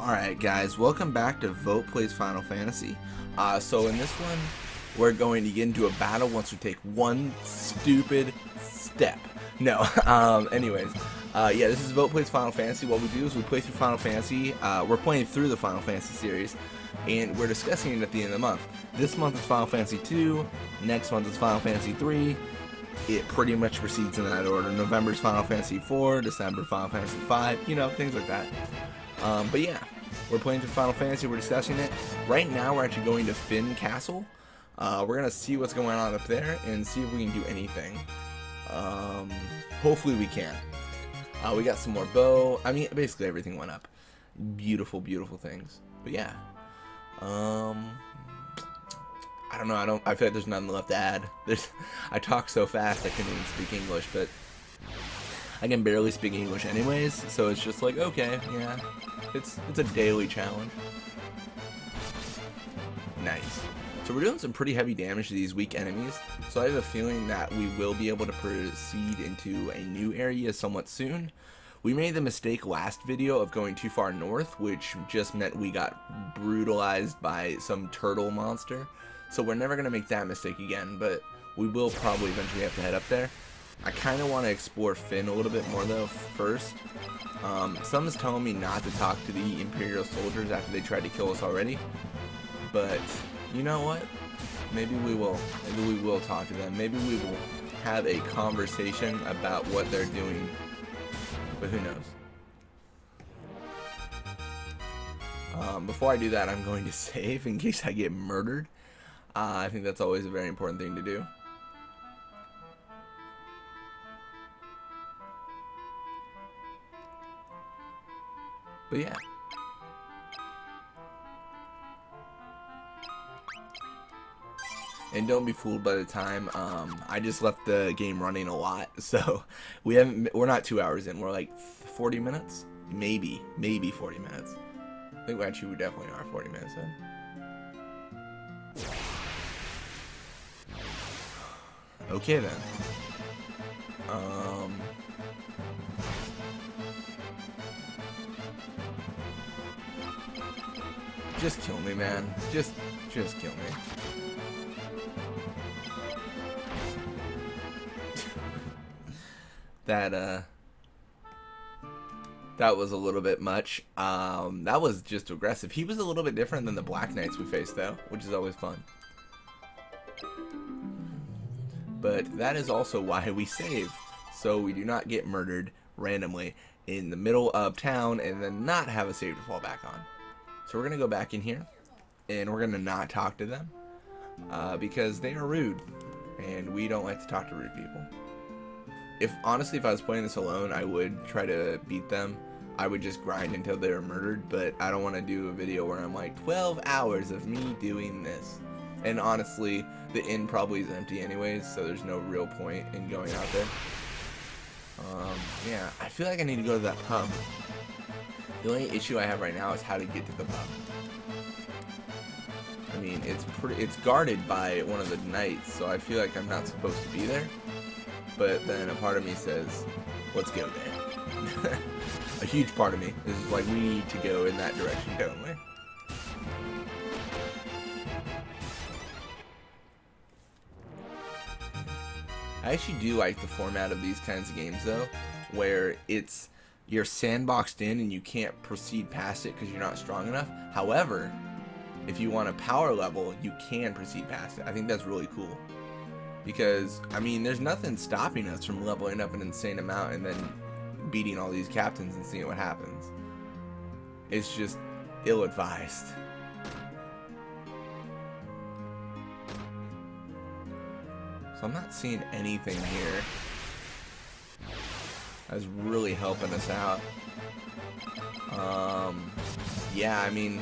Alright guys, welcome back to Vote Plays Final Fantasy. So in this one, we're going to get into a battle once we take one stupid step. No, yeah, this is Vote Plays Final Fantasy. What we do is we play through Final Fantasy. We're playing through the Final Fantasy series, and we're discussing it at the end of the month. This month is Final Fantasy 2, next month is Final Fantasy 3. It pretty much proceeds in that order. November's Final Fantasy 4, December Final Fantasy 5, you know, things like that. But yeah, we're playing through Final Fantasy, we're discussing it. Right now we're actually going to Fynn Castle. We're going to see what's going on up there and see if we can do anything. Hopefully we can. We got some more bow. I mean, basically everything went up. Beautiful, beautiful things. But yeah. I don't know, I feel like there's nothing left to add. I talk so fast I can't even speak English, but I can barely speak English anyways, so it's just like, okay, yeah, it's a daily challenge. Nice. So we're doing some pretty heavy damage to these weak enemies, so I have a feeling that we will be able to proceed into a new area somewhat soon. We made the mistake last video of going too far north, which just meant we got brutalized by some turtle monster. So we're never going to make that mistake again, but we will probably eventually have to head up there. I kind of want to explore Fynn a little bit more though first. Someone's telling me not to talk to the Imperial soldiers after they tried to kill us already. But you know what? Maybe we will. Maybe we will talk to them. Maybe we will have a conversation about what they're doing. But who knows? Before I do that, I'm going to save in case I get murdered. I think that's always a very important thing to do. But yeah. And don't be fooled by the time. I just left the game running a lot, so we're not 2 hours in. We're like 40 minutes, maybe 40 minutes. I think we definitely are 40 minutes in. Okay then. Just kill me, man. Just kill me. That was a little bit much. That was just aggressive. He was a little bit different than the Black Knights we faced though, which is always fun. But that is also why we save, so we do not get murdered randomly in the middle of town and then not have a save to fall back on. So we're gonna go back in here and we're gonna not talk to them because they are rude and we don't like to talk to rude people. Honestly, if I was playing this alone, I would try to beat them. I would just grind until they were murdered, but I don't want to do a video where I'm like 12 hours of me doing this. And honestly, the inn probably is empty anyways, so there's no real point in going out there. Yeah, I feel like I need to go to that pub. The only issue I have right now is how to get to the pub. I mean, it's guarded by one of the knights, so I feel like I'm not supposed to be there. But then a part of me says, let's go there. A huge part of me is like, we need to go in that direction, don't we? I actually do like the format of these kinds of games though, where you're sandboxed in and you can't proceed past it because you're not strong enough. However, if you want a power level, you can proceed past it. I think that's really cool. Because, I mean, there's nothing stopping us from leveling up an insane amount and then beating all these captains and seeing what happens. It's just ill-advised. So I'm not seeing anything here that's really helping us out. Yeah, I mean,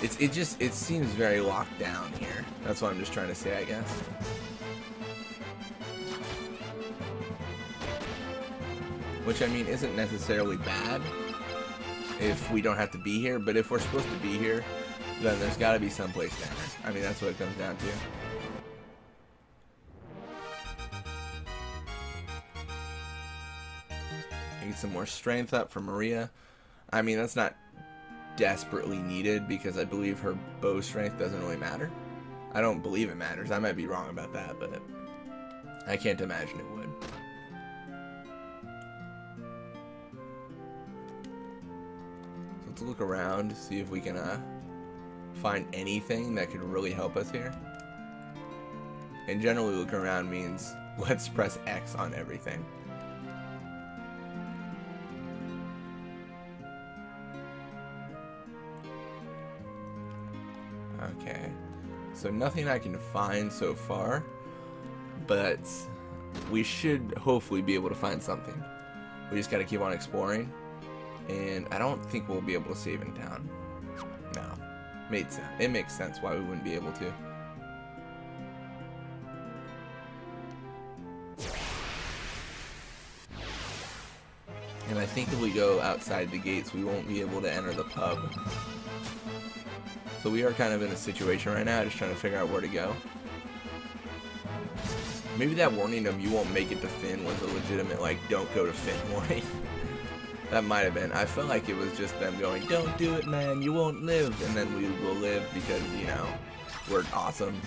it seems very locked down here. That's what I'm just trying to say, I guess. Which, I mean, isn't necessarily bad if we don't have to be here, but if we're supposed to be here, then there's got to be someplace down there. I mean, that's what it comes down to. Need some more strength up for Maria. I mean, that's not desperately needed because I believe her bow strength doesn't really matter. I don't believe it matters. I might be wrong about that, but I can't imagine it would. So let's look around, see if we can find anything that could really help us here. And generally looking around means let's press X on everything. Okay, so nothing I can find so far, but we should hopefully be able to find something. We just got to keep on exploring, and I don't think we'll be able to save in town. No, made sense. It makes sense why we wouldn't be able to. And I think if we go outside the gates, we won't be able to enter the pub. So we are kind of in a situation right now, just trying to figure out where to go. Maybe that warning of you won't make it to Finn was a legitimate, like, don't go to Finn warning. That might have been. I felt like it was just them going, don't do it, man, you won't live. And then we will live because, you know, we're awesome.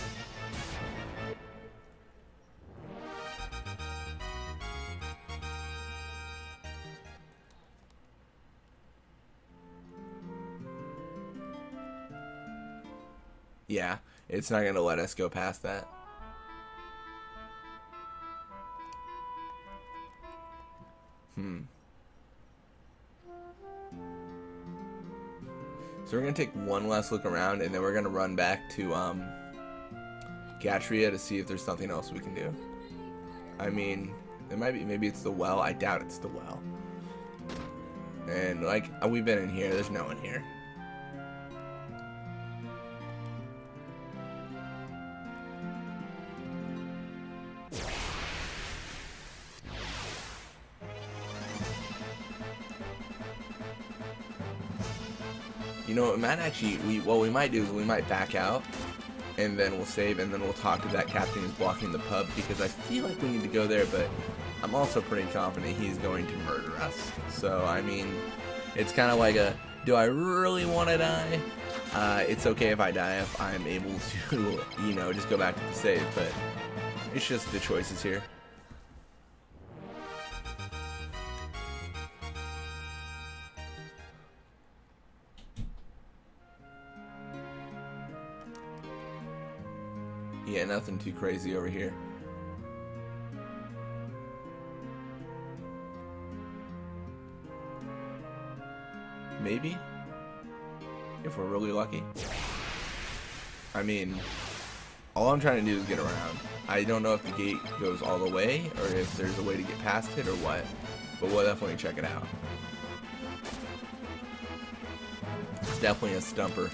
Yeah, it's not going to let us go past that. So we're going to take one last look around, and then we're going to run back to Gatria to see if there's something else we can do. I mean, it might be, maybe it's the well. I doubt it's the well. And, like, we've been in here. There's no one here. You know, it might actually, what we might do is we might back out, and then we'll save, and then we'll talk to that captain who's blocking the pub, because I feel like we need to go there, but I'm also pretty confident he's going to murder us. So, I mean, it's kind of like a, do I really want to die? It's okay if I die if I'm able to, you know, just go back to the save, but it's just the choices here. Yeah, nothing too crazy over here. Maybe? If we're really lucky. I mean, all I'm trying to do is get around. I don't know if the gate goes all the way, or if there's a way to get past it, or what. But we'll definitely check it out. It's definitely a stumper.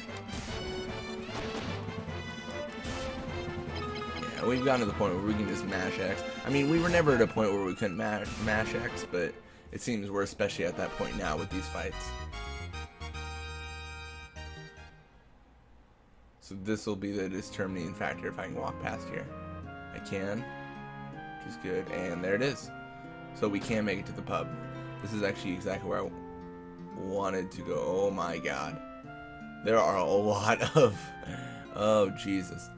We've gotten to the point where we can just mash X. I mean, we were never at a point where we couldn't mash X, but it seems we're especially at that point now with these fights. So this will be the determining factor if I can walk past here. I can, which is good, and there it is. So we can make it to the pub. This is actually exactly where I wanted to go. Oh my god. There are a lot of... Oh, Jesus.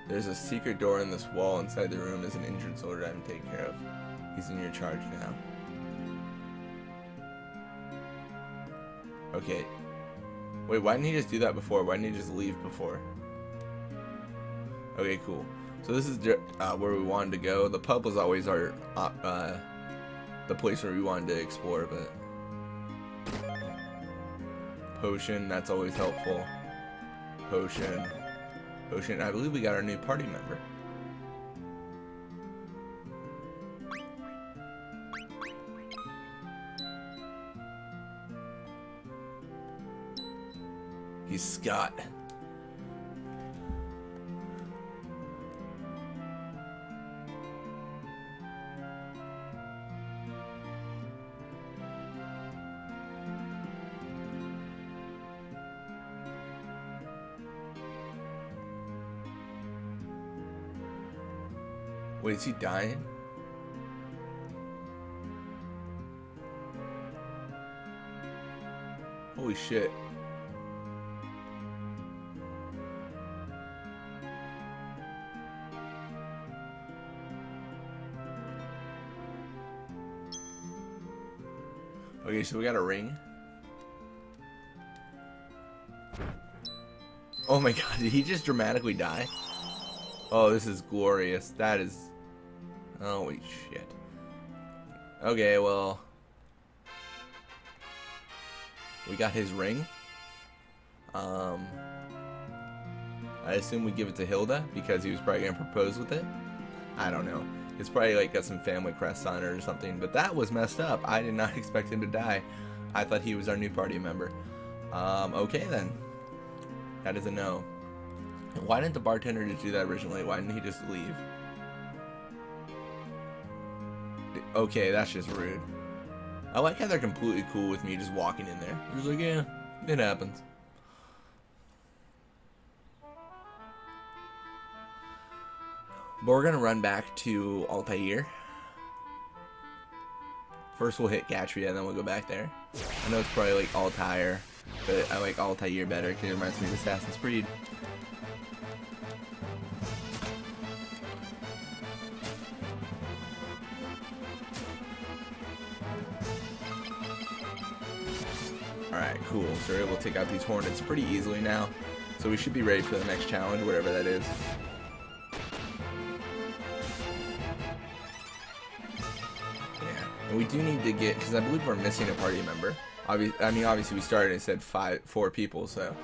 There's a secret door in this wall. Inside the room is an injured soldier I haven't taken care of. He's in your charge now. Okay. Wait, why didn't he just do that before? Why didn't he just leave before? Okay, cool. So this is where we wanted to go. The pub was always our the place where we wanted to explore, but potion, that's always helpful. Potion. I believe we got our new party member. He's Scott. Wait, is he dying? Holy shit. Okay, so we got a ring. Oh my god, did he just dramatically die? Oh, this is glorious. That is... Holy shit. Okay, well... We got his ring. I assume we give it to Hilda because he was probably gonna propose with it. I don't know. It's probably like got some family crest on it or something. But that was messed up. I did not expect him to die. I thought he was our new party member. Okay then. That is a no. Why didn't the bartender just do that originally? Why didn't he just leave? Okay, that's just rude. I like how they're completely cool with me just walking in there. They're just like, yeah, it happens. But we're gonna run back to Altair. First we'll hit Gatria and then we'll go back there. I know it's probably like Altair, but I like Altair better because it reminds me of Assassin's Creed. Alright, cool. So we're able to take out these Hornets pretty easily now. So we should be ready for the next challenge, whatever that is. Yeah, and we do need to get, because I believe we're missing a party member. I mean, obviously we started and said 4 people, so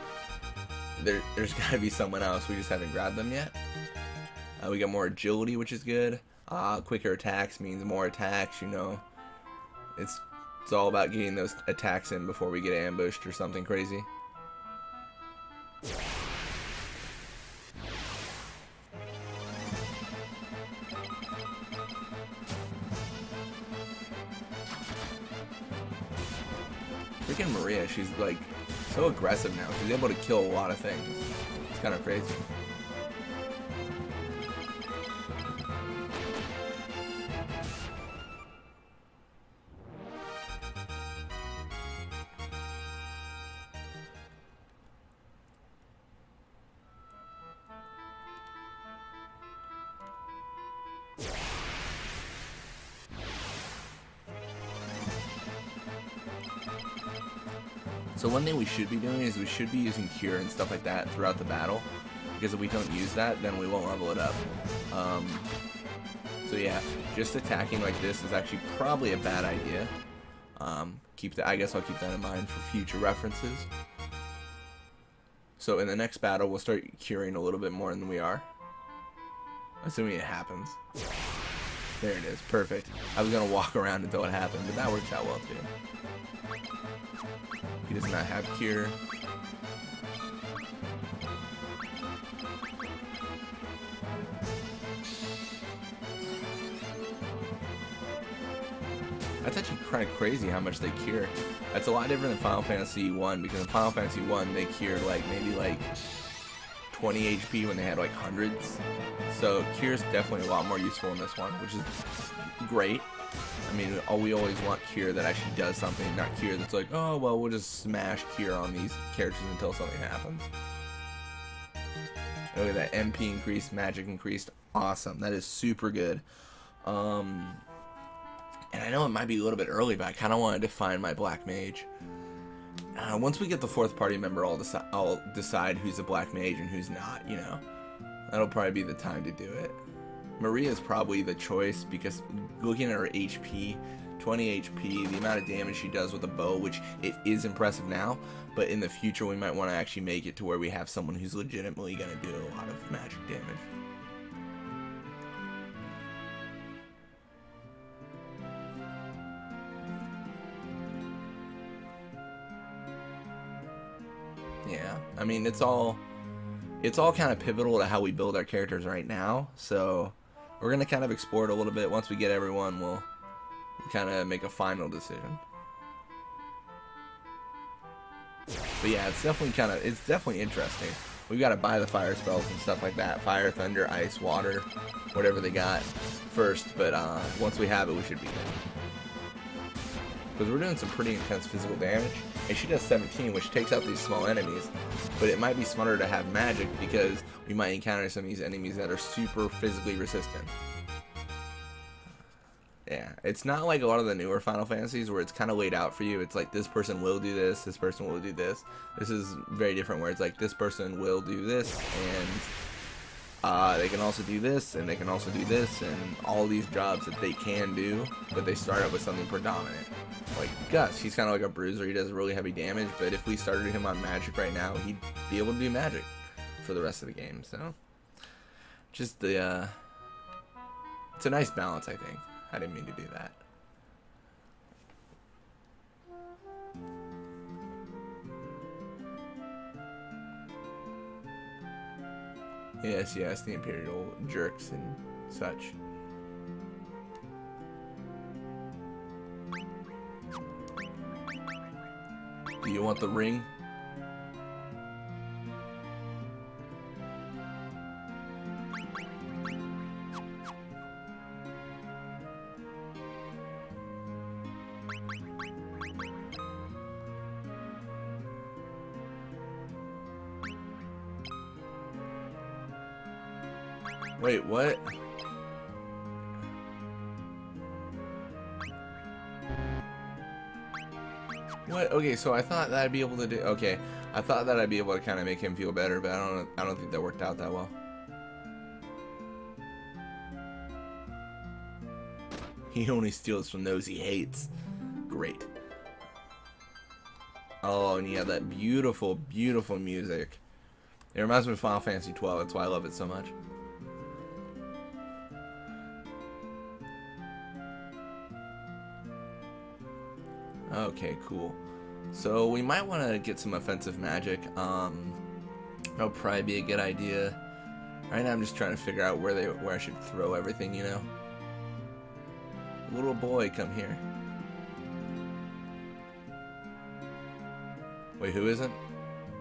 there's got to be someone else. We just haven't grabbed them yet. We got more agility, which is good. Quicker attacks means more attacks, you know. It's all about getting those attacks in before we get ambushed or something crazy. Freaking Maria, she's like so aggressive now. She's able to kill a lot of things. It's kind of crazy. So one thing we should be doing is we should be using Cure and stuff like that throughout the battle, because if we don't use that, then we won't level it up. So yeah, just attacking like this is actually probably a bad idea. I guess I'll keep that in mind for future references. So in the next battle, we'll start curing a little bit more than we are, assuming it happens. There it is, perfect. I was gonna walk around until it happened, but that works out well too. He does not have Cure. That's actually kind of crazy how much they cure. That's a lot different than Final Fantasy 1, because in Final Fantasy 1 they cured like maybe like 20 HP when they had like hundreds. So Cure is definitely a lot more useful in this one, which is great. I mean, we always want Cure that actually does something, not Cure that's like, oh, well, we'll just smash Cure on these characters until something happens. Look at that, MP increased, magic increased, awesome. That is super good. And I know it might be a little bit early, but I kind of want to define my Black Mage. Once we get the 4th party member, I'll decide who's a Black Mage and who's not, you know. That'll probably be the time to do it. Maria is probably the choice because looking at her HP, 20 HP, the amount of damage she does with a bow, which it is impressive now, but in the future we might want to actually make it to where we have someone who's legitimately going to do a lot of magic damage. Yeah, I mean, it's all kind of pivotal to how we build our characters right now, so we're going to kind of explore it a little bit. Once we get everyone, we'll kind of make a final decision. But yeah, it's definitely interesting. We've got to buy the fire spells and stuff like that. Fire, thunder, ice, water, whatever they got first. But once we have it, we should be good. Because we're doing some pretty intense physical damage. And she does 17, which takes out these small enemies. But it might be smarter to have magic because we might encounter some of these enemies that are super physically resistant. Yeah, it's not like a lot of the newer Final Fantasies where it's kind of laid out for you. It's like this person will do this person will do this. This is very different where it's like this person will do this and they can also do this and they can also do this and all these jobs that they can do, but they start out with something predominant. Like Gus, he's kind of like a bruiser. He does really heavy damage, but if we started him on magic right now, he'd be able to do magic for the rest of the game. So just the it's a nice balance, I think. I didn't mean to do that. Yes, yes, the Imperial jerks and such. Do you want the ring? Wait, what? What? Okay, so I thought that I'd be able to do. Okay, I thought that I'd be able to kind of make him feel better, but I don't think that worked out that well. He only steals from those he hates. Great. Oh, and you have that beautiful, beautiful music. It reminds me of Final Fantasy XII. That's why I love it so much. Okay, cool. So we might want to get some offensive magic. That'll probably be a good idea. Right now I'm just trying to figure out where I should throw everything, you know. Little boy, come here. Wait, who isn't?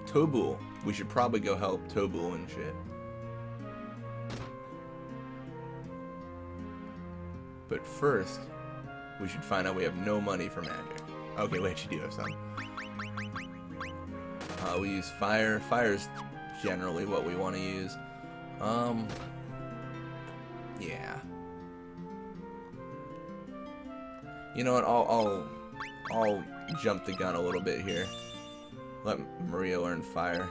Tobul. We should probably go help Tobul and shit. But first, we should find out we have no money for magic. Okay, wait, you do have some. We use fire. Fire's generally what we want to use. Yeah. You know what? I'll jump the gun a little bit here. Let Maria learn fire.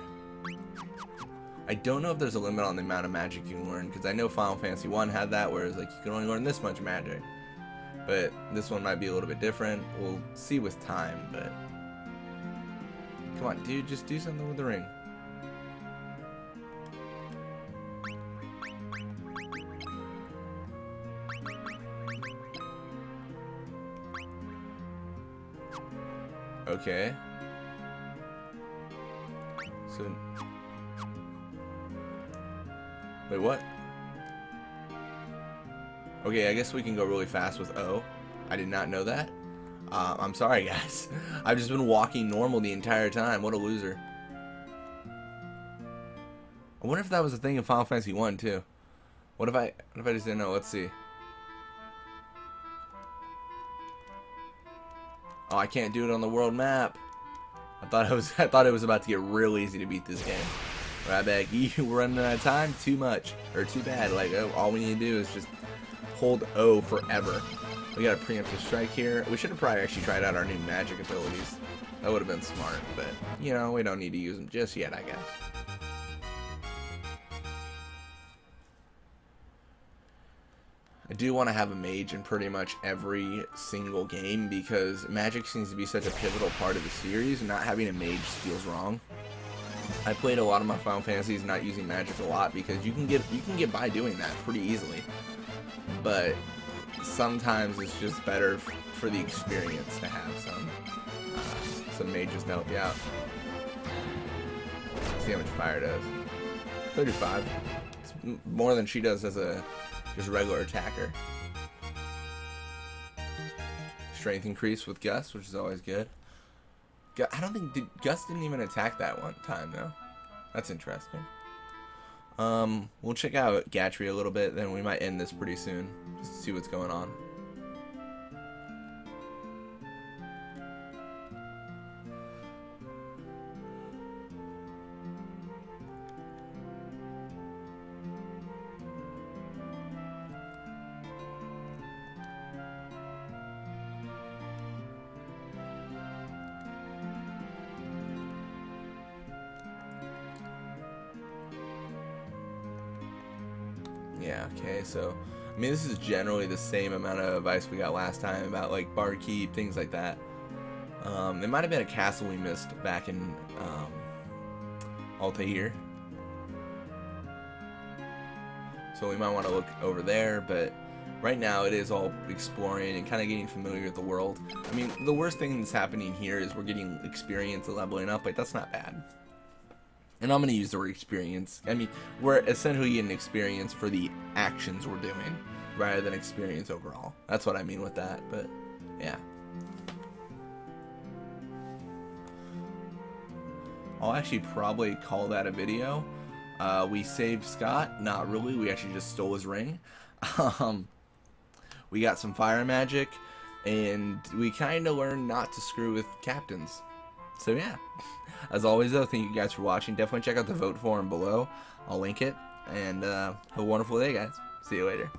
I don't know if there's a limit on the amount of magic you can learn, because I know Final Fantasy 1 had that, where it's like you can only learn this much magic. But this one might be a little bit different. We'll see with time, but... Come on, dude, just do something with the ring. Okay. So... Wait, what? Okay, I guess we can go really fast with O. I did not know that. I'm sorry, guys. I've just been walking normal the entire time. What a loser. I wonder if that was a thing in Final Fantasy 1 too. What if I just didn't know? Let's see. Oh, I can't do it on the world map. I thought it was about to get real easy to beat this game. Right back, you running out of time? Too much. Or too bad. Like, oh, all we need to do is just hold O forever. We got a preemptive strike here. We should have probably actually tried out our new magic abilities. That would have been smart, but, you know, we don't need to use them just yet, I guess. I do want to have a mage in pretty much every single game because magic seems to be such a pivotal part of the series, and not having a mage feels wrong. I played a lot of my Final Fantasies not using magic a lot because you can get by doing that pretty easily. But sometimes it's just better for the experience to have some mages to help you out. Let's see how much fire does. 35. It's more than she does as a just regular attacker. Strength increase with Gus, which is always good. I don't think Gus didn't even attack that one time though. That's interesting. We'll check out Gatry a little bit, then we might end this pretty soon. Just to see what's going on. Yeah, okay, so, I mean, this is generally the same amount of advice we got last time about, like, barkeep, things like that. There might have been a castle we missed back in, Altair. So we might want to look over there, but right now it is all exploring and kind of getting familiar with the world. I mean, the worst thing that's happening here is we're getting experience and leveling up, but that's not bad. And I'm going to use the word experience. I mean, we're essentially getting experience for the actions we're doing, rather than experience overall. That's what I mean with that, but, yeah. I'll actually probably call that a video. We saved Scott. Not really. We actually just stole his ring. We got some fire magic, and we kind of learned not to screw with captains. So yeah, as always though, thank you guys for watching. Definitely check out the vote forum below. I'll link it, and have a wonderful day, guys. See you later.